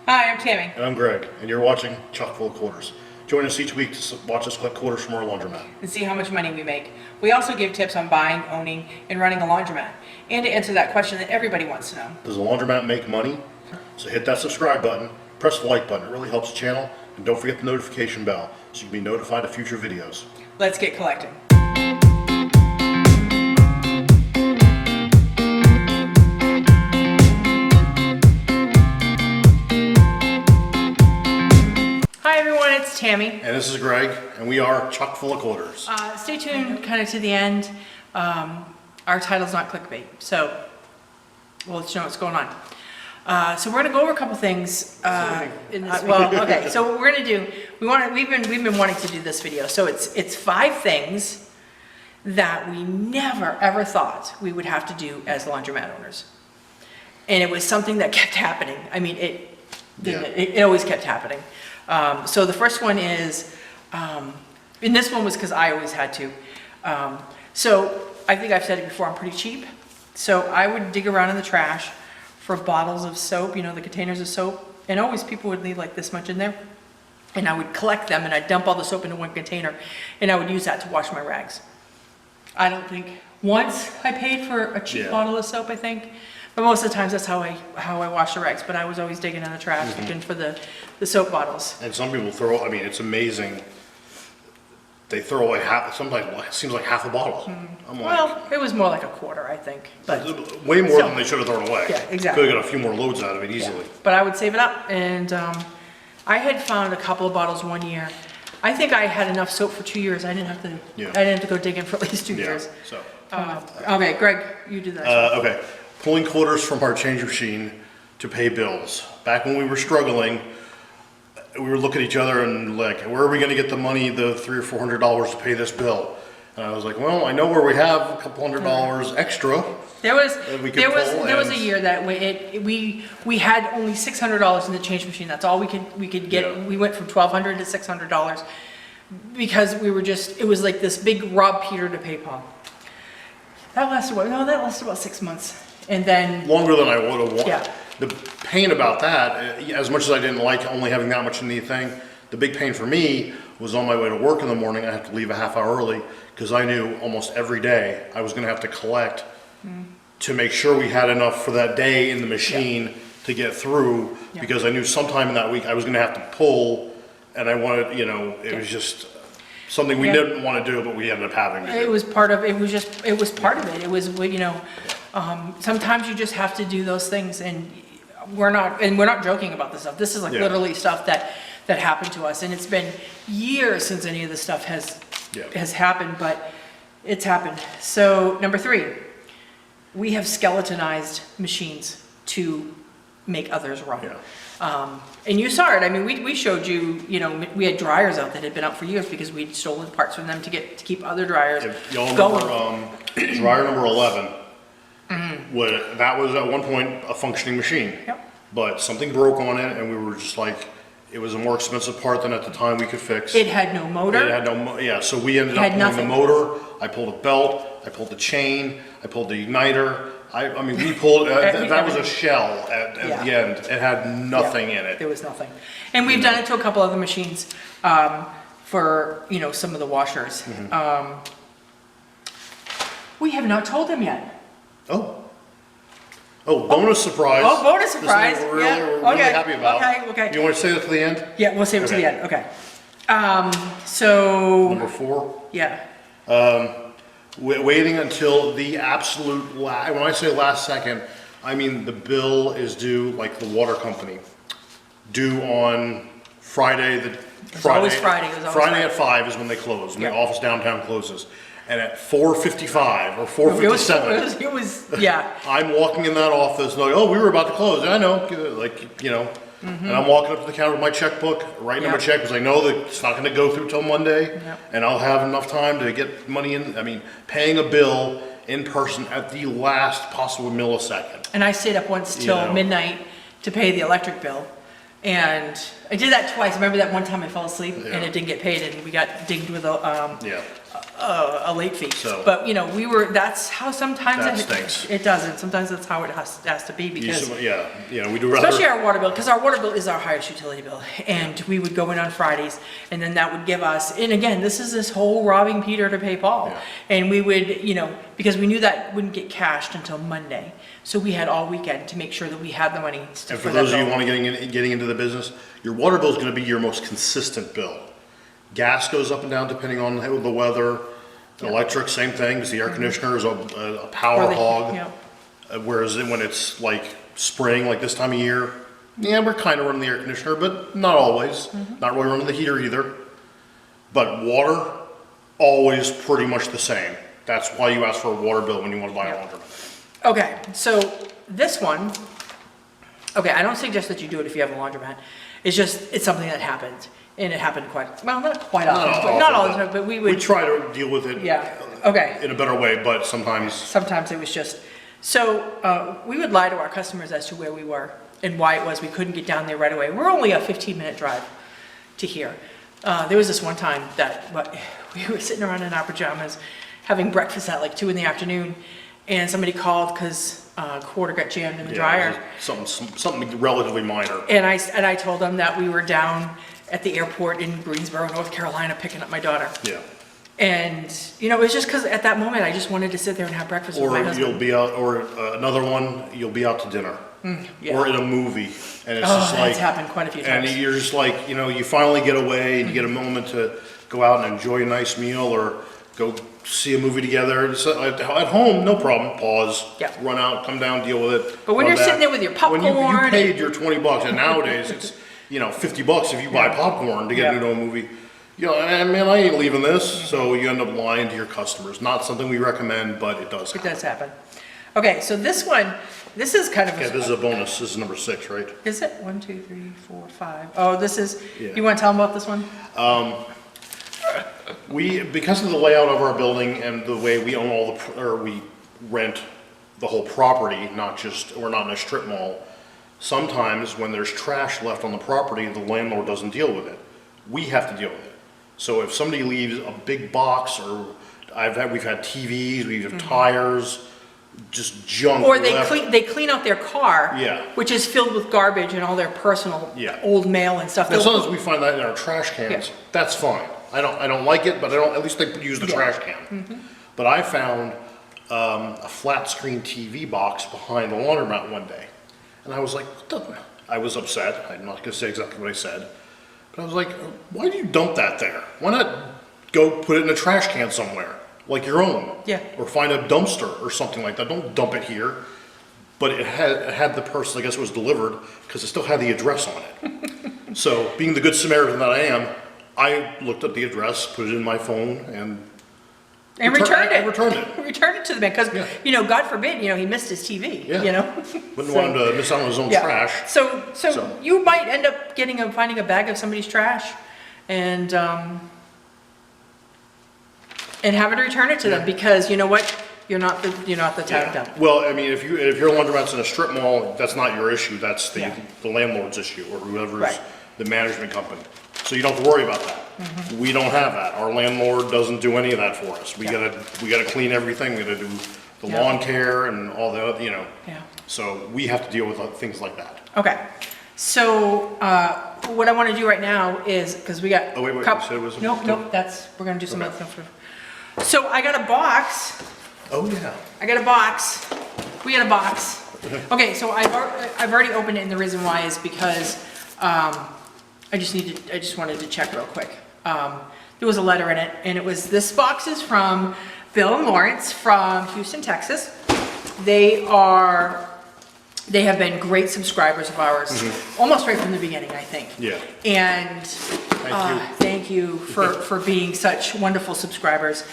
Hi, I'm Tammy. And I'm Greg, and you're watching Chock Full of Quarters. Join us each week to watch us collect quarters from our laundromat. And see how much money we make. We also give tips on buying, owning, and running a laundromat. And to answer that question that everybody wants to know. Does a laundromat make money? So hit that subscribe button, press the like button, it really helps the channel, and don't forget the notification bell so you can be notified of future videos. Let's get collecting. Hi everyone, it's Tammy. And this is Greg, and we are Chock Full of Quarters. Stay tuned kind of to the end. Our title's not clickbait, so we'll let you know what's going on. So we're going to go over a couple things. Okay. So what we're going to do, we've been wanting to do this video. So it's 5 things that we never ever thought we would have to do as laundromat owners, and it was something that kept happening. I mean, it always kept happening. So the first one is, and this one was because I always had to. So I think I've said it before, I'm pretty cheap. So I would dig around in the trash for bottles of soap, the containers of soap. And always people would leave like this much in there. And I would collect them and I'd dump all the soap into one container. And I would use that to wash my rags. I don't think, once I paid for a cheap bottle of soap, I think. But most of the times that's how I wash the rags. But I was always digging in the trash, looking for the soap bottles. And some people throw, it's amazing. They throw away sometimes it seems like half a bottle. I'm like, Well, it was more like a quarter, I think. But way more than they should have thrown away. Yeah, exactly. Could have got a few more loads out of it easily. But I would save it up, and I had found a couple of bottles one year. I think I had enough soap for 2 years. I didn't have to go digging for at least 2 years. So. Okay, Greg, you do that. Okay, pulling quarters from our change machine to pay bills. Back when we were struggling, we were looking at each other and like, where are we going to get the money, the $300 or $400 to pay this bill? And I was like, well, I know where we have a couple $100 extra. There was a year that we had only $600 in the change machine. That's all we could get. Yeah. We went from $1,200 to $600 because it was like this big Rob Peter to pay Paul. That lasted about 6 months, and then Longer than I would have wanted. Yeah. The pain about that, as much as I didn't like only having that much in the thing, the big pain for me was on my way to work in the morning. I had to leave a half hour early because I knew almost every day I was going to have to collect to make sure we had enough for that day in the machine to get through, because I knew sometime in that week I was going to have to pull, and I wanted, it was just something we didn't want to do, but we ended up having to do. it was part of it. It was part of it. It was, sometimes you just have to do those things, and we're not joking about this stuff. This is like literally stuff that happened to us, and it's been years since any of this stuff has happened, but it's happened. So number 3, we have skeletonized machines to make others run. And you saw it. I mean, we showed you, we had dryers out that had been out for years because we'd stolen parts from them to keep other dryers Y'all going. remember dryer number 11? That was at one point a functioning machine. Yep. But something broke on it, and we were just like, it was a more expensive part than at the time we could fix. It had no motor. It had no, so we ended up pulling the motor. I pulled a belt. I pulled the chain. I pulled the igniter. We pulled. That was a shell at the end. It had nothing in it. There was nothing. And we've done it to a couple other machines for some of the washers. We have not told them yet. Oh, bonus surprise. Oh, bonus surprise. This is what we're really happy about. Okay. You want to say that to the end? Yeah, we'll save it to the end. Okay. So. Number 4. Yeah. Waiting until the absolute last. When I say last second, I mean the bill is due, like the water company, due on Friday. Always Friday. Friday at 5 is when they close. When the office downtown closes. And at 4:55 or 4:57, it was. I'm walking in that office, like, oh, we were about to close. I know, and I'm walking up to the counter with my checkbook, writing my check, because I know that it's not going to go through till Monday, and I'll have enough time to get money in. Paying a bill in person at the last possible millisecond. And I stayed up once till midnight to pay the electric bill. And I did that twice. Remember that one time I fell asleep and it didn't get paid, and we got dinged with a a late fee. So- But, you know, that's how sometimes That stinks. it doesn't. Sometimes that's how it has to be because, Yeah, you know, we do rather. especially our water bill, because our water bill is our highest utility bill. And we would go in on Fridays and then that would give us, and again, this whole robbing Peter to pay Paul. Yeah. And we would, you know, because we knew that wouldn't get cashed until Monday. So we had all weekend to make sure that we had the money And for for that those of you bill. who want to getting into the business, your water bill is going to be your most consistent bill. Gas goes up and down depending on the weather. Electric, same thing, because the air conditioner is a power Or the- hog. yeah. Whereas when it's like spring, like this time of year, yeah, we're kind of running the air conditioner, but not always. Not really running the heater either. But water, always pretty much the same. That's why you ask for a water bill when you want to buy a laundromat. Okay, so this one, okay, I don't suggest that you do it if you have a laundromat. It's something that happened, and it happened not quite often, not all the time, but we We would, try to deal with it yeah, okay. in a better way, but sometimes, Sometimes it was just, so we would lie to our customers as to where we were and why it was we couldn't get down there right away. We're only a 15-minute drive to here. There was this one time that we were sitting around in our pajamas having breakfast at like 2 in the afternoon, and somebody called because quarter got jammed in the dryer. something relatively minor. And I told them that we were down at the airport in Greensboro, North Carolina, picking up my daughter. Yeah. And, you know, it was just because at that moment, I just wanted to sit there and have breakfast with my Or husband. you'll be out, or another one, you'll be out to dinner. yeah. Or in a movie, and it's Oh, just that's like, happened quite a few and times. you're just like, you know, you finally get away and you get a moment to go out and enjoy a nice meal or go see a movie together. Just at home, no problem, pause, Yeah. run out, come down, deal with it. But when run you're sitting there with your When popcorn you paid your $20, and nowadays it's, you know, $50 if you buy popcorn to get Yeah. into a movie. You know, and man, I ain't leaving this, so you end up lying to your customers. Not something we recommend, but it does It happen. does happen. Okay, so this one, this is kind of Okay, this is a bonus. This is number 6, right? Is it? 1, 2, 3, 4, 5. Oh, this is, Yeah. you want to tell them about this one? Because of the layout of our building and the way we own we rent the whole property, we're not in a strip mall. Sometimes when there's trash left on the property, the landlord doesn't deal with it. We have to deal with it. So if somebody leaves a big box, or we've had TVs, we have tires, just junk Or left. they clean out their car. Yeah. Which is filled with garbage and all their personal Yeah. old mail and stuff. Now, They'll- sometimes we find that in our trash cans. Yeah. That's fine. I don't like it, but at least they use the Yeah. trash can. But I found a flat screen TV box behind the laundromat one day, and I was like, what the? I was upset. I'm not gonna say exactly what I said, but I was like, why do you dump that there? Why not go put it in a trash can somewhere, like your own? Yeah. Or find a dumpster or something like that. Don't dump it here. But it had the person, I guess it was delivered, because it still had the address on it. So, being the good Samaritan that I am, I looked up the address, put it in my phone, and returned it. I returned it. Returned it to the man, because, Yeah. you know, God forbid, you know, he missed his TV, Yeah. you know? Wouldn't want him to miss out on his own Yeah. trash. So So- you might end up finding a bag of somebody's trash and have it return it to them, Yeah. because you know what? You're not the town Yeah. dump. Well, I mean, if your laundromat's in a strip mall, that's not your issue, that's the Yeah. landlord's issue, or whoever's Right. the management company. So you don't have to worry about that. We don't have that. Our landlord doesn't do any of that for us. We Yeah. gotta clean everything, we gotta do the Yeah. lawn care and all the other, you know. Yeah. So we have to deal with things like that. Okay. So what I want to do right now is, because we got. Oh, wait, you said it was- Nope, we're going to do some Okay. other stuff. So I got a box. Oh, yeah. I got a box. We had a box. Okay, so I've already opened it, and the reason why is because I just wanted to check real quick. There was a letter in it, and this box is from Bill and Lawrence from Houston, Texas. They have been great subscribers of ours, almost right from the beginning, I think. Yeah. And Thank you. thank you for being such wonderful subscribers.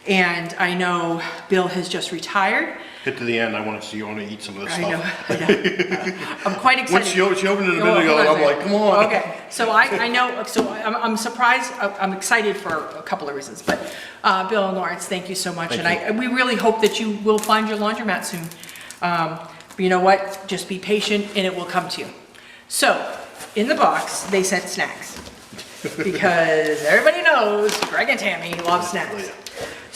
And I know Bill has just retired. Hit to the end, I want to see you want to eat some of this I know, stuff. I know. I'm quite excited. Once she opened it a Oh, minute ago, hold on a I'm like, second. come on. Okay, so I know, so I'm surprised, I'm excited for a couple of reasons, but Bill and Lawrence, thank you so much. Thank And we really hope that you will find your laundromat soon. But you know what, just be patient and it will come to you. So, in the box, they sent snacks. Because everybody knows Greg and Tammy love snacks.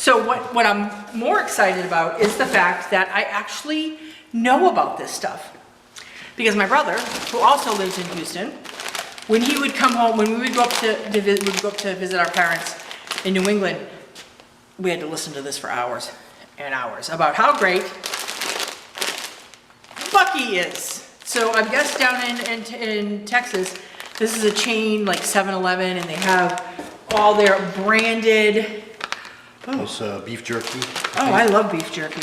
So what I'm more excited about is the fact that I actually know about this stuff. Because my brother, who also lives in Houston, when he would come home, when we would go up to visit our parents in New England, we had to listen to this for hours and hours about how great Bucky is. So I guess down in Texas, this is a chain like 7-Eleven, and they have all their branded. This beef jerky. Oh, I love beef jerky.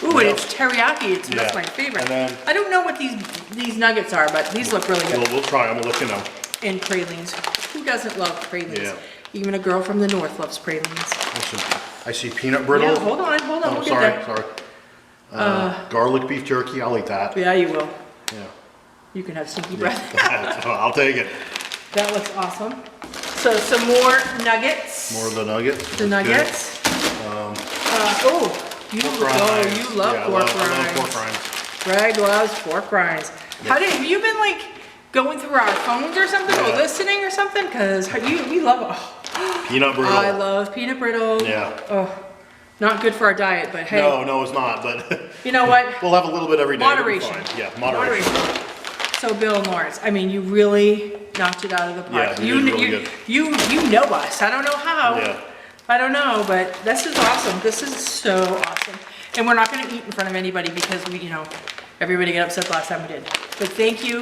Ooh, and it's teriyaki. That's my favorite. And then, I don't know what these nuggets are, but these look really good. we'll try them. We'll let you know. And pralines. Who doesn't love pralines? Yeah. Even a girl from the north loves pralines. I see peanut brittle. Yeah, hold on. Oh, We'll get there. sorry. Garlic beef jerky. I'll eat that. Yeah, you will. Yeah. You can have stinky breath. I'll take it. That looks awesome. So some more nuggets. More of the nuggets. The nuggets. You love Yeah, pork I love rinds. pork rinds. Greg loves pork rinds. Have you been like going through our phones or something, or Yeah. listening or something? Because we love Peanut brittle. I love peanut brittle. Yeah. Oh, not good for our diet, but hey. No, it's not. But You know what? we'll have a little bit every day. It'll be Moderation. fine. Yeah, moderation. So Bill and Lawrence, I mean, you really knocked it out of the park. Yeah, you did really good. You know us. I don't know how. Yeah. I don't know, but this is awesome. This is so awesome. And we're not going to eat in front of anybody because everybody got upset last time we did. But thank you.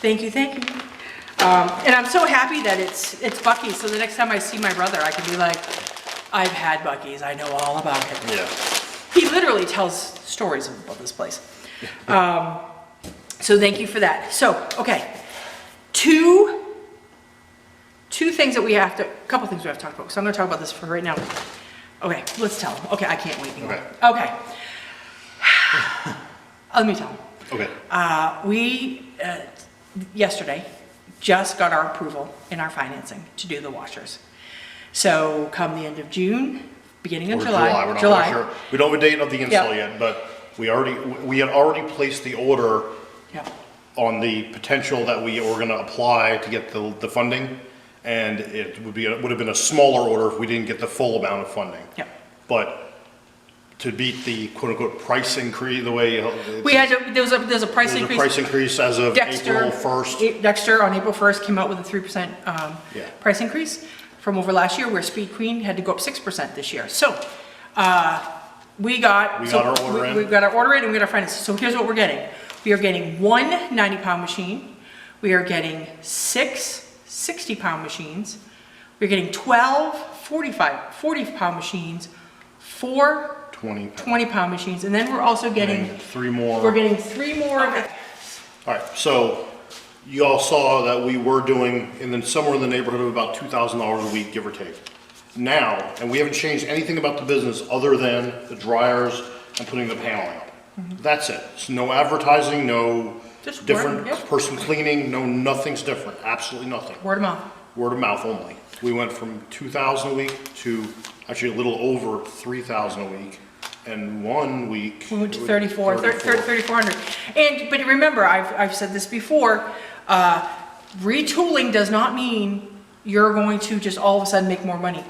And I'm so happy that it's Buc-ee's. So the next time I see my brother, I can be like, I've had Buc-ee's. I know all about it. Yeah. He literally tells stories about this place. So thank you for that. So, okay. Two things that a couple things we have to talk about. So I'm going to talk about this for right now. Okay, let's tell them. Okay, I can't wait anymore. Okay. Let me tell them. Okay. We, yesterday, just got our approval in our financing to do the washers. So come the end of June, beginning of July. We're not really sure. We don't have a date of the install yet, but we had already placed the order on the potential that we were going to apply to get the funding, and it would have been a smaller order if we didn't get the full amount of funding. Yeah. But to beat the quote-unquote price increase, the way there was a price increase. Price increase as of April 1st. Dexter on April 1st came out with a 3% price increase from over last year, where Speed Queen had to go up 6% this year. So we got our order in. We got our order in, and we got our finances. So here's what we're getting. We are getting one 90-pound machine. We are getting 6 60-pound machines. We're getting 12 40-pound machines, 4 20-pound machines, and then we're also getting 3 more. We're getting 3 more. All right, so you all saw that we were doing somewhere in the neighborhood of about $2,000 a week, give or take. Now, and we haven't changed anything about the business other than the dryers and putting the paneling up. That's it. It's no advertising, no Just different word, person cleaning, nothing's different. Absolutely nothing. Word of mouth. Word of mouth only. We went from 2,000 a week to actually a little over 3,000 a week. And 1 week we went to 3,400. But remember, I've said this before, retooling does not mean you're going to just all of a sudden make more money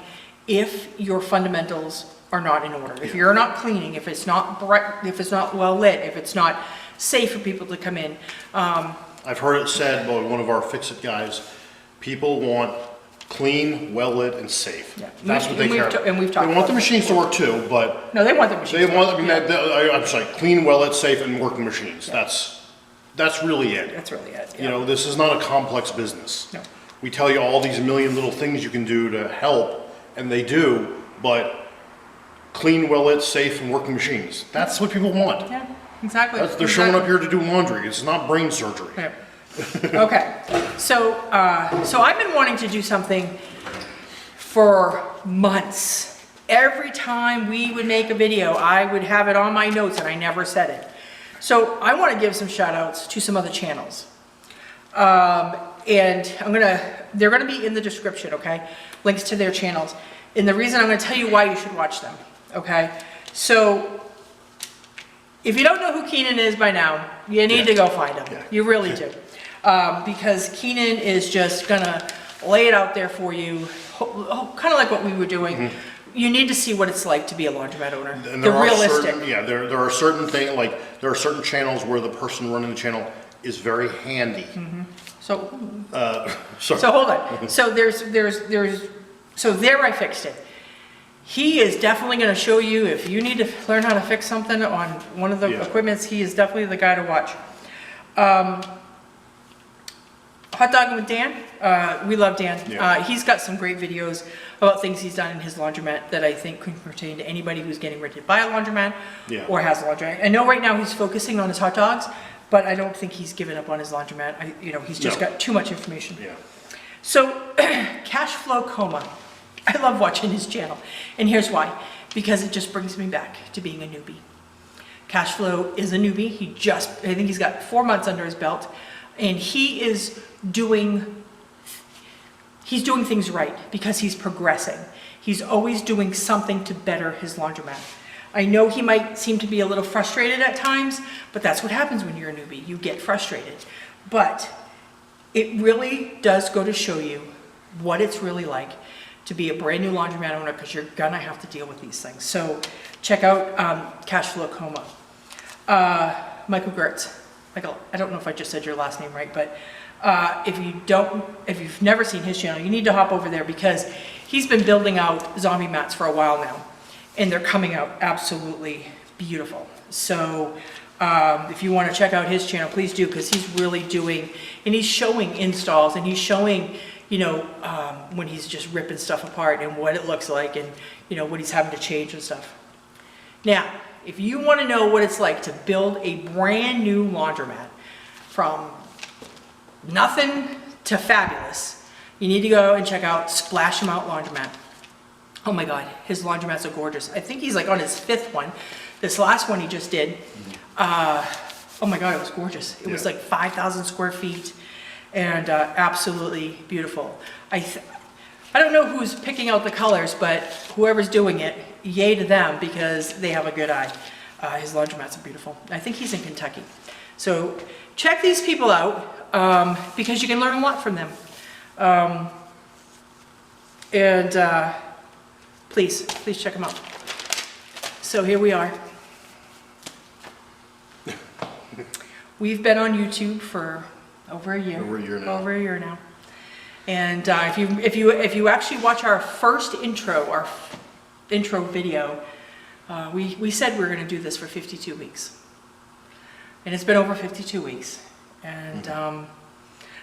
if your fundamentals are not in order. If you're not cleaning, if it's not bright, if it's not well lit, if it's not safe for people to come in. I've heard it said by one of our fix-it guys, people want clean, well lit, and safe. Yeah. That's what they care about. And we've talked They want the machines to work too, but no, they want the machines. I'm sorry, clean, well lit, safe, and working machines. Yeah. That's really it. That's really it. You know, this is not a complex business. No. We tell you all these million little things you can do to help, and they do, but clean, well lit, safe, and working machines. That's what people want. Yeah, exactly. They're showing up here to do laundry. It's not brain surgery. Yeah. Okay, so I've been wanting to do something for months. Every time we would make a video, I would have it on my notes and I never said it. So I want to give some shout outs to some other channels. And they're gonna be in the description, okay? Links to their channels. And the reason I'm gonna tell you why you should watch them, okay? So if you don't know who Keenan is by now, you need to go find him. Yeah. You really do. Because Keenan is just gonna lay it out there for you, kind of like what we were doing. you need to see what it's like to be a laundromat owner. And The there are realistic. certain, yeah, there are certain things, like, there are certain channels where the person running the channel is very handy. So, So, so hold on. So so there I fixed it. He is definitely gonna show you, if you need to learn how to fix something on one of the Yeah. equipments, he is definitely the guy to watch. Hot Dogging with Dan, we love Dan. Yeah. He's got some great videos about things he's done in his laundromat that I think can pertain to anybody who's getting ready to buy a laundromat Yeah. or has a laundromat. I know right now he's focusing on his hot dogs, but I don't think he's given up on his laundromat. He's just No. got too much information. yeah. So, Cashflow Coma. I love watching his channel. And here's why. Because it just brings me back to being a newbie. Cashflow is a newbie. I think he's got 4 months under his belt. And he's doing things right because he's progressing. He's always doing something to better his laundromat. I know he might seem to be a little frustrated at times, but that's what happens when you're a newbie. You get frustrated. But it really does go to show you what it's really like to be a brand new laundromat owner, because you're gonna have to deal with these things. So check out Cashflow Coma. Michael Gersitz. Michael, I don't know if I just said your last name right, but if you've never seen his channel, you need to hop over there, because he's been building out zombie mats for a while now, and they're coming out absolutely beautiful. So if you want to check out his channel, please do, because he's really doing, and he's showing installs, and he's showing, when he's just ripping stuff apart and what it looks like, and what he's having to change and stuff. Now, if you want to know what it's like to build a brand new laundromat from nothing to fabulous, you need to go and check out Splash 'em Out Laundromat. Oh my God, his laundromats are gorgeous. I think he's like on his 5th one. This last one he just did, oh my God, it was gorgeous. It was Yeah. like 5,000 square feet and absolutely beautiful. I don't know who's picking out the colors, but whoever's doing it, yay to them, because they have a good eye. His laundromats are beautiful. I think he's in Kentucky. So check these people out, because you can learn a lot from them. Please check them out. So here we are. We've been on YouTube for over a year. Over a year now. Over a year now. And if you actually watch our first intro, video, we said we were going to do this for 52 weeks. And it's been over 52 weeks. And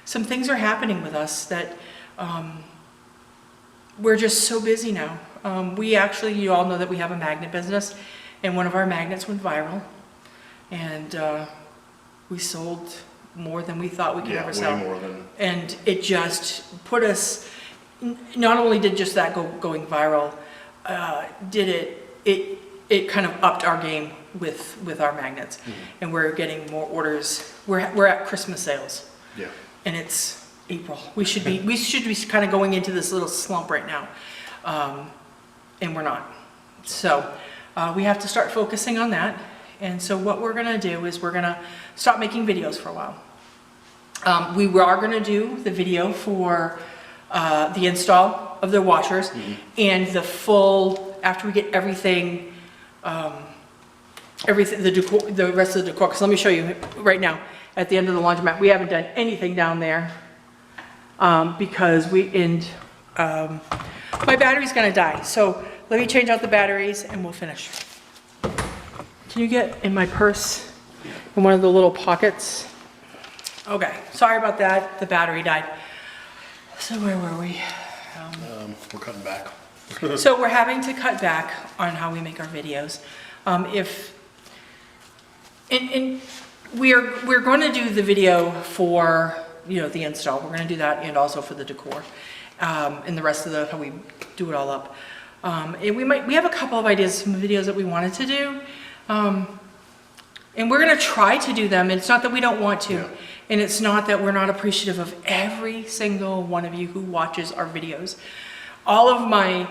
some things are happening with us that we're just so busy now. You all know that we have a magnet business, and one of our magnets went viral. And we sold more than we thought we could ever sell. Way more than. And it just put us, not only did just that going viral, it kind of upped our game with our magnets. Mm-hmm. And we're getting more orders. We're at Christmas sales. Yeah. And it's April. We should be kind of going into this little slump right now. And we're not. So we have to start focusing on that. And so what we're gonna do is we're gonna stop making videos for a while. We are gonna do the video for the install of the washers, mm-hmm. and the full, after we get everything, the rest of the decor. Because let me show you right now, at the end of the laundromat, we haven't done anything down there because my battery's gonna die. So let me change out the batteries and we'll finish. Can you get in my purse in one of the little pockets? Okay, sorry about that, the battery died. So where were we? We're cutting back. So we're having to cut back on how we make our videos. We're going to do the video for the install. We're going to do that, and also for the decor, and the rest of how we do it all up. And we have a couple of ideas, some videos that we wanted to do, and we're going to try to do them. And it's not that we don't want to, yeah. And it's not that we're not appreciative of every single one of you who watches our videos. All of my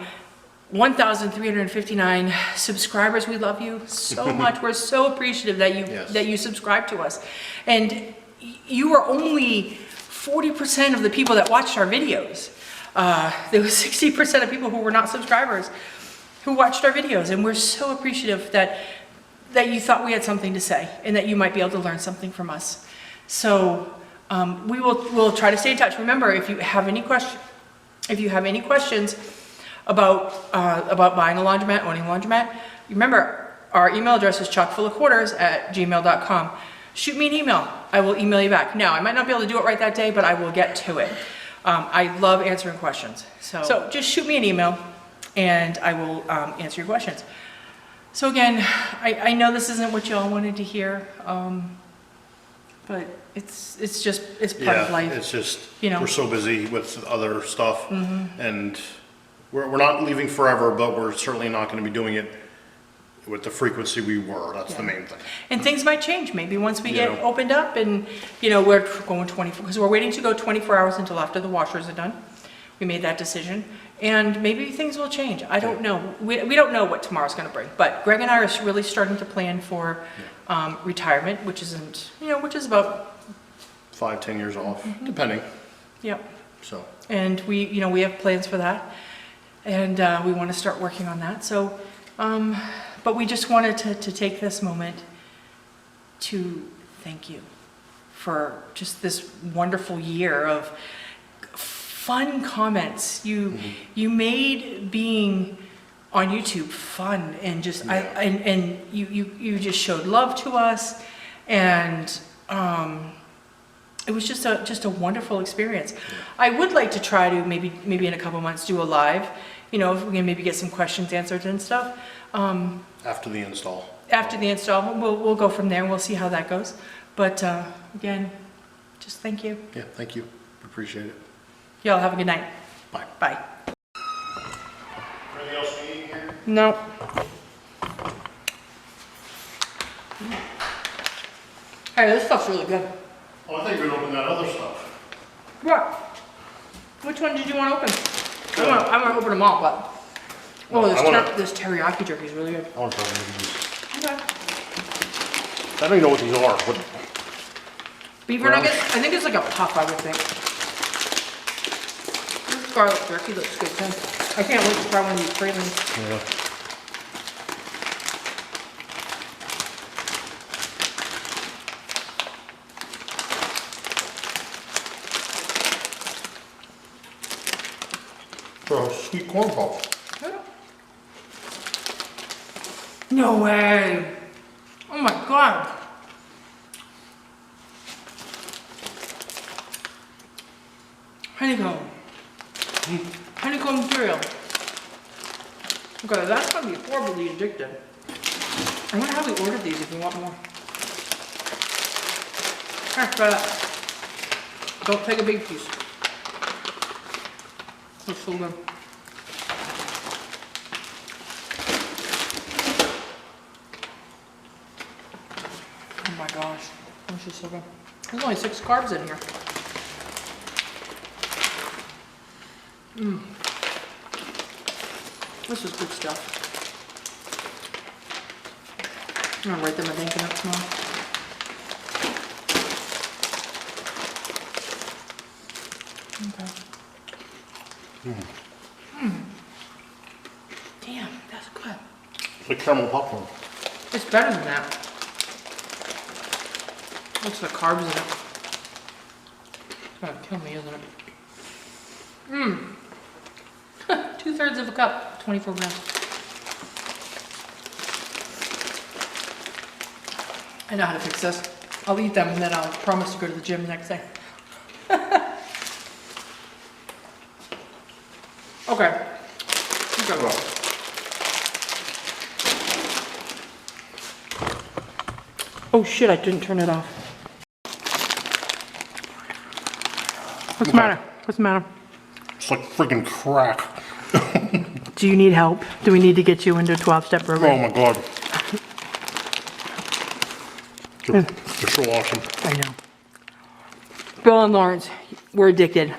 1,359 subscribers, we love you so much. We're so appreciative that you subscribe to us. And you are only 40% of the people that watched our videos. There was 60% of people who were not subscribers. who watched our videos, and we're so appreciative that you thought we had something to say and that you might be able to learn something from us. So we'll try to stay in touch. Remember, if you have any questions about buying a laundromat, owning a laundromat, remember our email address is chockfullofquarters@gmail.com. Shoot me an email. I will email you back. Now, I might not be able to do it right that day, but I will get to it. I love answering questions. So just shoot me an email and I will answer your questions. So again, I know this isn't what y'all wanted to hear, but it's part of life. It's just, You know. we're so busy with other stuff, and we're not leaving forever, but we're certainly not going to be doing it with the frequency we were. That's the main thing. And things might change, maybe once we get know. opened up and, we're going 24, because we're waiting to go 24 hours until after the washers are done. We made that decision, and maybe things will change. I don't know. We don't know what tomorrow's gonna bring, but Greg and I are really starting to plan for retirement, which is about, 5-10 years off, depending. yep. So, And we have plans for that, and we want to start working on that. So, but we just wanted to take this moment to thank you for just this wonderful year of fun comments. You made being on YouTube fun, and just and you just showed love to us, and it was just a wonderful experience. I would like to try to maybe in a couple months do a live, if we can maybe get some questions answered and stuff. after the install. After the install, we'll go from there. We'll see how that goes. But again, just thank you. Yeah, thank you. Appreciate it. Y'all have a good night. Bye. Bye. Anything else we need here? No. Hey, this stuff's really good. Oh, I think we're gonna open that other stuff. What? Which one did you want to open? I want to open them all, but this teriyaki jerky is really good. I want to try these. Okay. I don't even know what these are. What? Beaver nuggets? I think it's like a puff, I would think. This garlic jerky looks good too. I can't wait to try one of these pralines. Yeah. Sweet corn puffs. No way. Oh my God. Honeycomb. Honeycomb cereal. Okay, that's gonna be horribly addictive. I wonder how we ordered these if you want more. Here, try that. Don't take a big piece. Looks so good. Oh my gosh, this is so good. There's only 6 carbs in here. This is good stuff. I'm gonna write them a thank you note tomorrow. Okay. Damn, that's good. It's like caramel popcorn. It's better than that. What's the carbs in it? It's gonna kill me, isn't it? 2/3 of a cup, 24 grams. I know how to fix this. I'll eat them and then I'll promise to go to the gym the next day. Okay. Okay. Oh shit, I didn't turn it off. What's the matter? What's the matter? It's like freaking crack. Do you need help? Do we need to get you into a 12-step program? Oh my God. They're so awesome. I know. Bill and Lawrence, we're addicted.